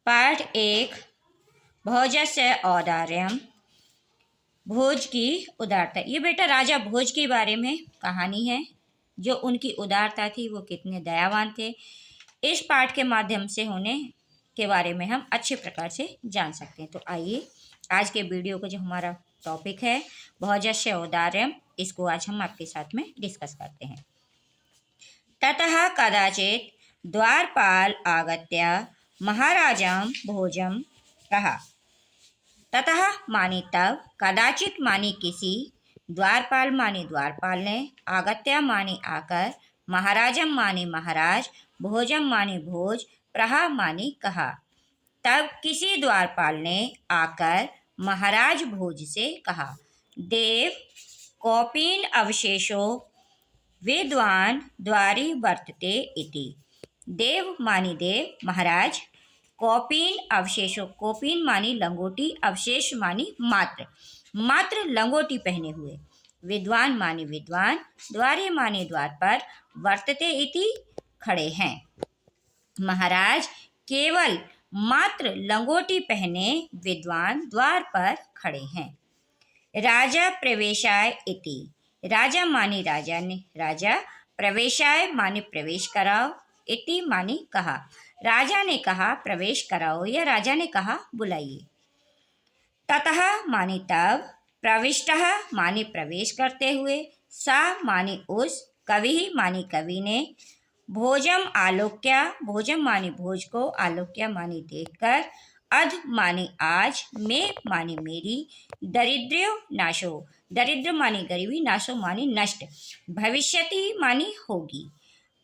पाठ 1 भोजस्य औदार्यम। भोज की उदारता। ये बेटा राजा भोज के बारे में कहानी है। जो उनकी उदारता थी, वो कितने दयावान थे, इस पाठ के माध्यम से होने के बारे में हम अच्छे प्रकार से जान सकते हैं। तो आइए आज के वीडियो का जो हमारा टॉपिक है भोजस्य औदार्यम, इसको आज हम आपके साथ में डिस्कस करते हैं। ततः कदाचित द्वारपाल आगत्य महाराजं भोजम कहा। ततः माने तब, कदाचित माने किसी, द्वारपाल माने द्वारपाल ने, आगत्य माने आकर, महाराजम माने महाराज, भोजम माने भोज, प्रहा माने कहा। तब किसी द्वारपाल ने आकर महाराज भोज से कहा, देव कौपीन अवशेषो विद्वान द्वारी वर्तते इति। देव मानी देव, महाराज, कौपीन अवशेषों, कौपीन मानी लंगोटी, अवशेष मानी मात्र, मात्र लंगोटी पहने हुए, विद्वान मानी विद्वान, द्वारे मानी द्वार पर, वर्तते इति खड़े हैं। महाराज केवल मात्र लंगोटी पहने विद्वान द्वार पर खड़े हैं। राजा प्रवेशाय इति। राजा मानी राजा ने, राजा प्रवेशाय माने प्रवेश कराओ, इति माने कहा। राजा ने कहा प्रवेश कराओ, या राजा ने कहा बुलाइए। ततः माने तब, प्रविष्टः माने प्रवेश करते हुए, सा माने उस, कवि माने कवि ने, भोजम आलोक्य, भोजम माने भोज को, आलोक्य माने देखकर, अध माने आज, में माने मेरी, दरिद्र्यो नाशो, दरिद्र माने गरीबी, नाशो माने नष्ट, भविष्यति माने होगी,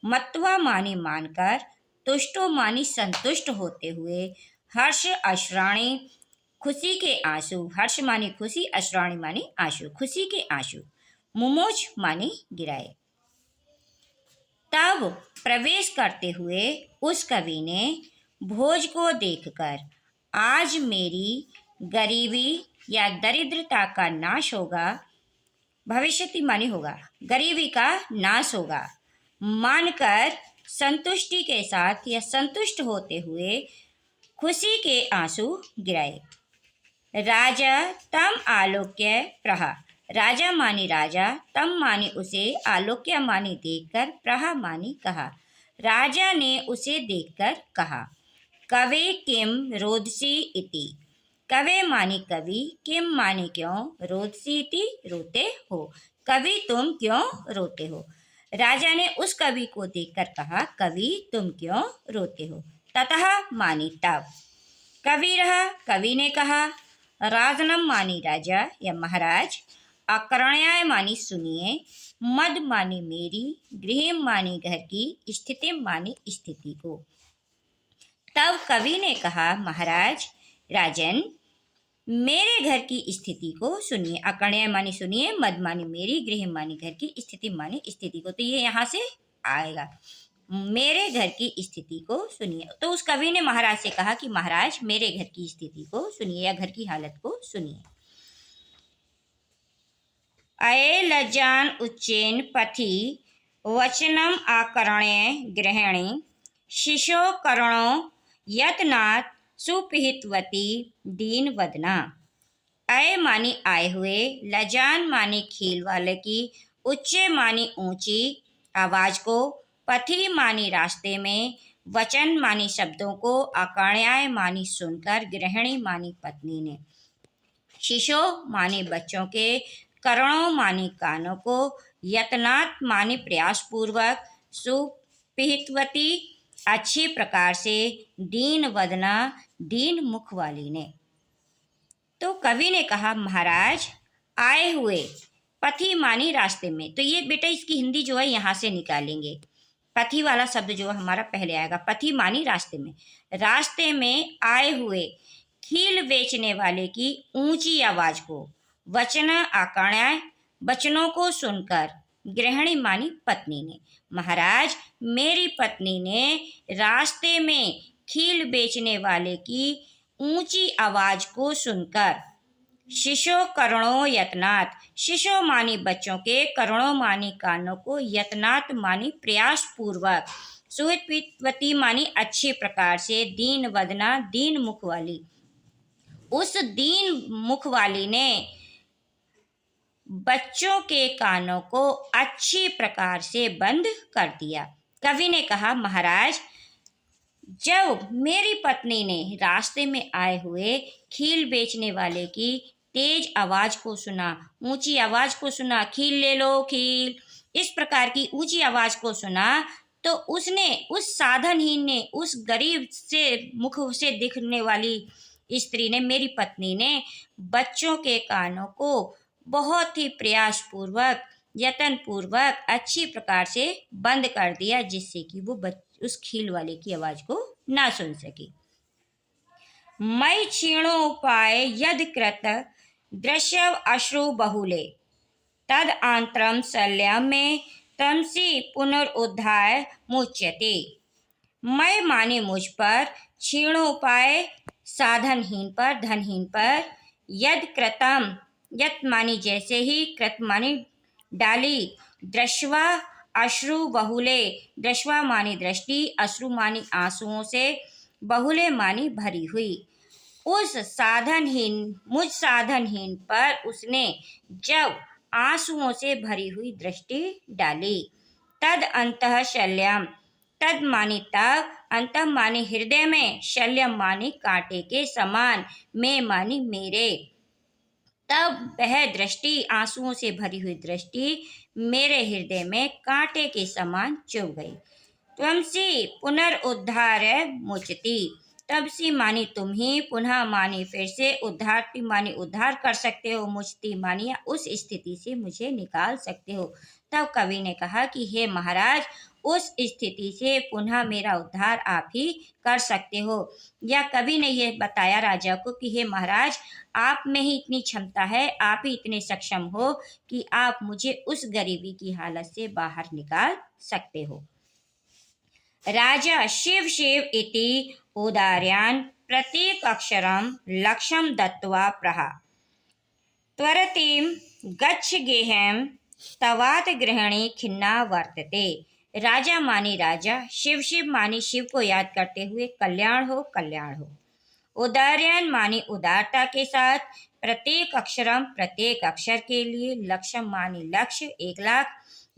मत्वा माने मानकर, तुष्टो माने संतुष्ट होते हुए, हर्ष अश्राणी, खुशी के आंसू, हर्ष माने खुशी, अश्राणी माने आंसू, खुशी के आंसू, मुमोज माने गिराए। तब प्रवेश करते हुए उस कवि ने भोज को देखकर, आज मेरी गरीबी या दरिद्रता का नाश होगा, भविष्यति माने होगा, गरीबी का नाश होगा, मानकर संतुष्टि के साथ या संतुष्ट होते हुए खुशी के आंसू गिराए। राजा तम आलोक्य प्रहा। राजा माने राजा, तम माने उसे, आलोक्य माने देखकर, प्रहा माने कहा। राजा ने उसे देखकर कहा, कवे किम रोदसी इति। कवे माने कवि, किम माने क्यों, रोदसी इति रोते हो, कवि तुम क्यों रोते हो। राजा ने उस कवि को देखकर कहा, कवि तुम क्यों रोते हो। ततः माने तब, कविरः कवि ने कहा, राजनम मानी राजा या महाराज, अकरण्याय मानी सुनिए, मद मानी मेरी, गृह मानी घर की, स्थिति मानी स्थिति को। तब कवि ने कहा, महाराज राजन मेरे घर की स्थिति को सुनिए। अकर्ण्य मानी सुनिए, मद मानी मेरी, गृह मानी घर की, स्थिति मानी स्थिति को। तो ये यहाँ से आएगा, मेरे घर की स्थिति को सुनिए। तो उस कवि ने महाराज से कहा कि महाराज मेरे घर की स्थिति को सुनिए या घर की हालत को सुनिए। अये लज्जान उच्चेन पथि वचनम आकर्ण्य गृहिणी, शिशो करणो यत्नात् सुपिहितवती दीन वदना। अय मानी आए हुए, लजान मानी खील वाले की, उच्चे मानी ऊंची आवाज को, पथि मानी रास्ते में, वचन मानी शब्दों को, आकर्ण्याय मानी सुनकर, गृहिणी मानी पत्नी ने, शिशो मानी बच्चों के, करणों मानी कानों को, यत्नात् मानी प्रयास पूर्वक, सुपिहितवती अच्छी प्रकार से, दीन वदना दीन मुख वाली ने। तो कवि ने कहा, महाराज आए हुए, पथि मानी रास्ते में। तो ये बेटा इसकी हिंदी जो है यहाँ से निकालेंगे। पथि वाला शब्द जो हमारा पहले आएगा, पथि मानी रास्ते में, रास्ते में आए हुए, खील बेचने वाले की ऊंची आवाज को, वचन आकर्ण्य वचनों को सुनकर, गृहिणी मानी पत्नी ने। महाराज मेरी पत्नी ने रास्ते में खील बेचने वाले की ऊंची आवाज को सुनकर, शिशो करणों यत्नात्, शिशो मानी बच्चों के, करणों मानी कानों को, यत्नात् मानी प्रयास पूर्वक, सुहितवती मानी अच्छे प्रकार से, दीन वदना दीन मुख वाली। उस दीन मुख वाली ने बच्चों के कानों को अच्छी प्रकार से बंद कर दिया। कवि ने कहा, महाराज, जब मेरी पत्नी ने रास्ते में आए हुए खील बेचने वाले की तेज आवाज को सुना, ऊंची आवाज को सुना, खील ले लो खील, इस प्रकार की ऊंची आवाज को सुना, तो उसने, उस साधनहीन ने, उस गरीब से मुख से दिखने वाली स्त्री ने, मेरी पत्नी ने बच्चों के कानों को बहुत ही प्रयासपूर्वक, यत्न पूर्वक अच्छी प्रकार से बंद कर दिया, जिससे कि वो उस खील वाले की आवाज को ना सुन सके। मई क्षीणोपाय यद कृत दृश्य अश्रु बहुले, तद आंतरम शल्यम में तमसी पुनरुद्धार मुच्यते। मैं माने मुझ पर, क्षीणोपाय साधनहीन पर, धनहीन पर, यद कृतम, यत मानी जैसे ही, कृत मानी डाली, दृश्वा अश्रु बहुले, दृश्वा मानी दृष्टि, अश्रु मानी आंसुओं से, बहुले मानी भरी हुई, उस साधनहीन, मुझ साधनहीन पर उसने जब आंसुओं से भरी हुई दृष्टि डाली। तद अंतः शल्यम, तद मानी तब, अंतः मानी हृदय में, शल्यम मानी कांटे के समान, में मानी मेरे, तब वह दृष्टि, आंसुओं से भरी हुई दृष्टि मेरे हृदय में कांटे के समान चुभ गई। त्वमसी पुनरुद्धार मुचती, तब सी मानी तुम ही, पुनः मानी फिर से, उद्धारती मानी उद्धार कर सकते हो, मुचती मानी उस स्थिति से मुझे निकाल सकते हो। तब कवि ने कहा कि हे महाराज, उस स्थिति से पुनः मेरा उद्धार आप ही कर सकते हो। या कवि ने यह बताया राजा को कि हे महाराज, आप में ही इतनी क्षमता है, आप ही इतने सक्षम हो कि आप मुझे उस गरीबी की हालत से बाहर निकाल सकते हो। राजा शिव शिव इति उदार्यान प्रत्येक अक्षरम लक्ष्यम दत्त्वा प्रहा, त्वरतिम गच्छ गेहम तवात गृहिणी खिन्ना वर्तते। राजा मानी राजा, शिव शिव मानी शिव को याद करते हुए, कल्याण हो कल्याण हो। उदार्यन मानी उदारता के साथ, प्रत्येक अक्षरम प्रत्येक अक्षर के लिए, लक्ष्यम मानी लक्ष्य 1,00,000,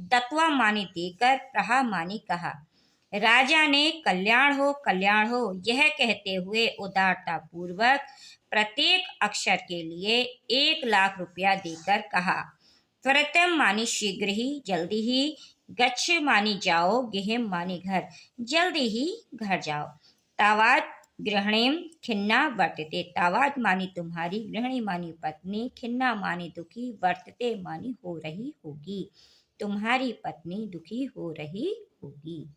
दत्वा मानी देकर, प्रहा मानी कहा। राजा ने कल्याण हो यह कहते हुए उदारता पूर्वक प्रत्येक अक्षर के लिए 1,00,000 रुपया देकर कहा। त्वरितम मानी शीघ्र ही, जल्दी ही, गच्छ मानी जाओ, गेहम मानी घर, जल्दी ही घर जाओ। तावात गृहिणीम खिन्ना वर्तते, तावात मानी तुम्हारी, गृहिणी मानी पत्नी, खिन्ना मानी दुखी, वर्तते मानी हो रही होगी, तुम्हारी पत्नी दुखी हो रही होगी।